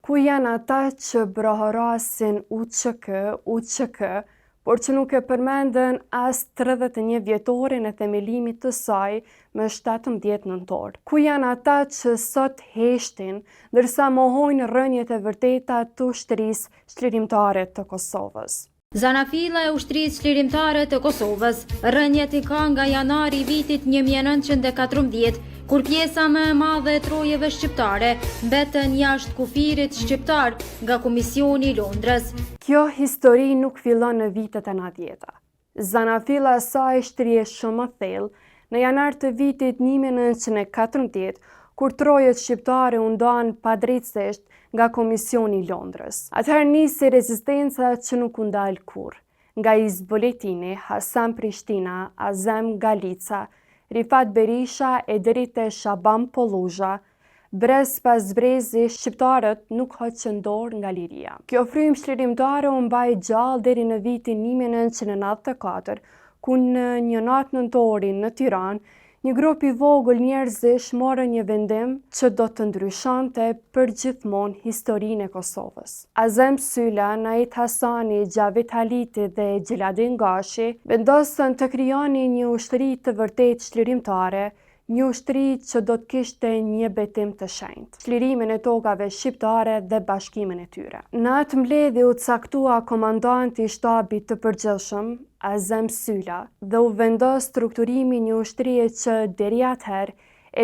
Ku janë ata që brohorasin UÇK, por që nuk e përmendën as 31 vjetorin e themelimit të saj me 17 nëntor? Ku janë ata që sot heshtin, ndërsa mohojnë rënjet e vërteta të ushtrisë çlirimtare të Kosovës? Zanafilla e ushtrisë çlirimtare të Kosovës, rënjet i ka nga janari i vitit 1914, kur pjesa më e madhe e trojeve shqiptare mbetën jashtë kufirit shqiptar nga Komisioni i Londrës. Kjo histori nuk fillon në vitet e 90-ta. Zanafilla e saj shtrije shumë më thellë në janar të vitit 1914, kur trojet shqiptare u ndan padrejtësisht nga Komisioni i Londrës. Atëherë nisi rezistenca që nuk u ndal kurrë, nga Izboletini, Hasan Prishtina, Azem Galica, Rifat Berisha e deri te Shaban Polluzha. Brez pas brezi, shqiptarët nuk hoqën dorë nga liria. Kjo frymë çlirimtare u mbaj gjallë deri në vitin 1994, ku në një natë nëntori në Tiranë, një grup i vogël njerëzish morën një vendim që do të ndryshonte përgjithmonë historinë e Kosovës. Azem Sylla, Nait Hasani, Gjavit Haliti dhe Gjeladin Gashi vendosën të krijonin një ushtri të vërtetë çlirimtare, një ushtri që do të kishte një betim të shenjtë, çlirimin e tokave shqiptare dhe bashkimin e tyre. Në atë mbledhje u caktua komandanti i shtabit të përgjithshëm, Azem Sylla, dhe u vendos strukturimi një ushtrie që deri atëherë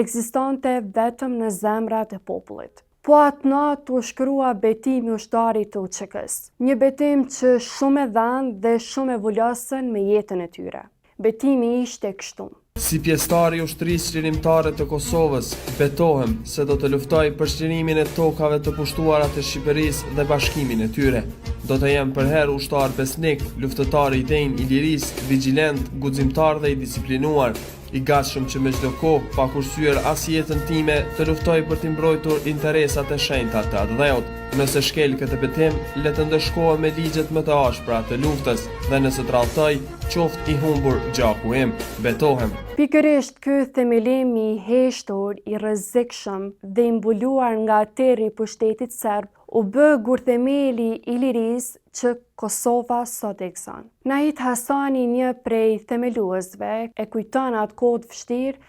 ekzistonte vetëm në zemrat e popullit. Po atë natë u shkrua betimi ushtarit të UÇK-s, një betim që shumë e dhanë dhe shumë e vulosën me jetën e tyre. Betimi ishte kështu: si pjesëtar i ushtrisë çlirimtare të Kosovës, betohem se do të luftoj për çlirimin e tokave të pushtuara të Shqipërisë dhe bashkimin e tyre. Do të jem përherë ushtar besnik, luftëtar i idejnë i lirisë, vigjilent, guximtar dhe i disiplinuar, i gatshëm që me çdo kohë, pa kursyer as jetën time, të luftoj për të mbrojtur interesat e shenjta të atë dheut. Nëse shkel këtë betim, le të ndëshkohem me ligjet më të ashpra të luftës, dhe nëse tradhtoj, qoftë i humbur gjaku im. Betohem. Pikërisht ky themelim i heshtur, i rrezikshëm dhe i mbuluar nga terri i pushtetit serb u bë gurthemeli i lirisë që Kosova sot e gëzon. Nait Hasani, një prej themeluesve, e kujton atë kohë vështirë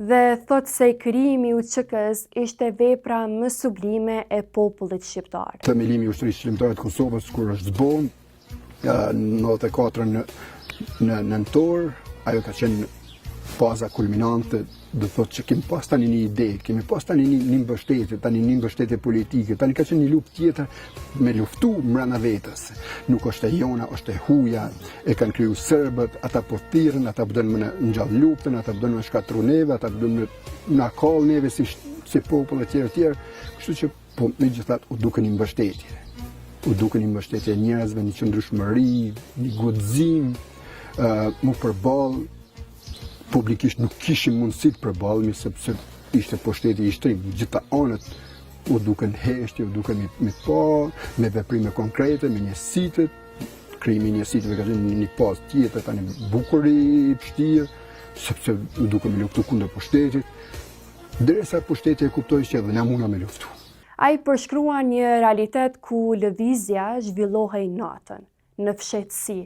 dhe thot se krijimi i UÇK-s ishte vepra më sublime e popullit shqiptar. Themelimi i ushtrisë çlirimtare të Kosovës kur është zbon në 94 në nëntor, ajo ka qenë faza kulminante, do thotë që kemi pas tani një ide, kemi pas tani një mbështetje politike, tani ka qenë një luftë tjetër me luftu mbrana vetës. Nuk është e jona, është e huja, e kanë kriju serbët, ata po thirrën, ata po donin në gjallë luftën, ata po donin në shkatru neve, ata po donin në akall neve si popull e tjerë, kështu që po megjithatë u duken një mbështetje. U duken një mbështetje njerëzve, një qëndrueshmëri, një guxim, mu përballë. Publikisht nuk kishim mundësi të përballemi sepse ishte pushteti i shtrim. Gjitha anët u duken heshtje, u duken me veprime konkrete, me njësitë. Krijimi i njësitëve ka qenë një pasë tjetër, tani bukur i vështirë, sepse u duken me luftu kundër pushtetit. Derisa pushteti e kuptoi që edhe ne mundna me luftu. Ai përshkrua një realitet ku lëvizja zhvillohej natën, në fshehtësi,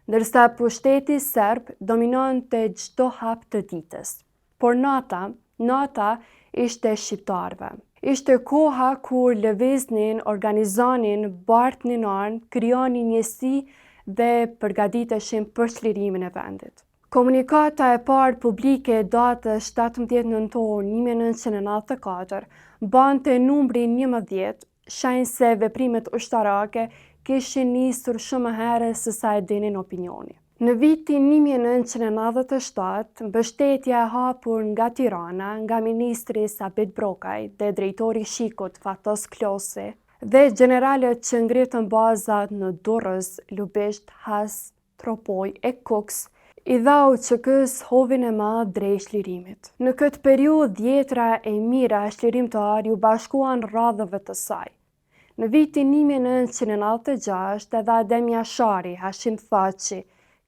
ndërsa pushteti serb dominonte çdo hap të ditës. Por nata ishte shqiptarëve. Ishte koha kur lëviznin, organizonin, bartnin armë, krijonin njësi dhe përgatiteshin për çlirimin e vendit. Komunikata e parë publike e datës 17 nëntor 1994 bante numrin 11, shenjë se veprimet ushtarake kishin nisur shumë herë se sa e dinin opinioni. Në vitin 1997, mbështetja e hapur nga Tirana, nga ministri Sabit Brokaj dhe drejtori i Shikut Fatos Klosi dhe generalët që ngritën bazat në Durrës, Lubisht, Has, Tropoj e Kuks, i dha UÇK-s hovin e madh drejt çlirimit. Në këtë periudhë dhjetra e mira çlirimtar ju bashkuan radhëve të saj. Në vitin 1996, edhe Adem Jashari, Hashim Thaçi,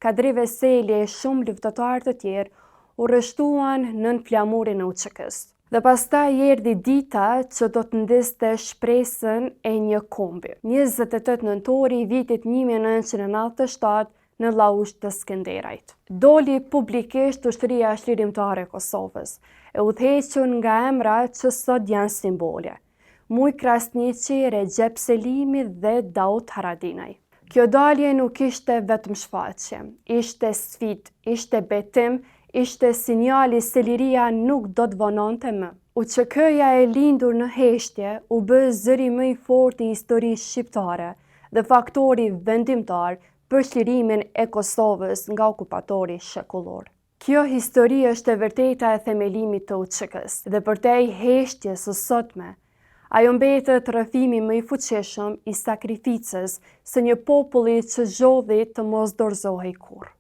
Kadri Veseli e shumë luftëtarë të tjerë u rreshtuan nën flamurin e UÇK-s. Dhe pastaj erdhi dita që do të ndiste shpresën e një kombi. 28 nëntori i vitit 1997 në Laush të Skënderajt. Doli publikisht ushtria shlirimtare e Kosovës, e udhëhequr nga emra që sot janë simbole: Muj Krasniqi, Recep Selimi dhe Daud Haradinaj. Kjo dalje nuk ishte vetëm shfaqje, ishte sfidë, ishte betim, ishte sinjali se liria nuk do të vononte më. UÇK-ja e lindur në heshtje u bë zëri më i fortë i historisë shqiptare dhe faktori vendimtar për çlirimin e Kosovës nga okupatori shekullor. Kjo histori është e vërteta e themelimit të UÇK-s dhe përtej heshtjes së sotme, ajo mbetet rrëfimi më i fuqishëm i sakrificës së një populli që zgjodhi të mos dorëzohej kurrë.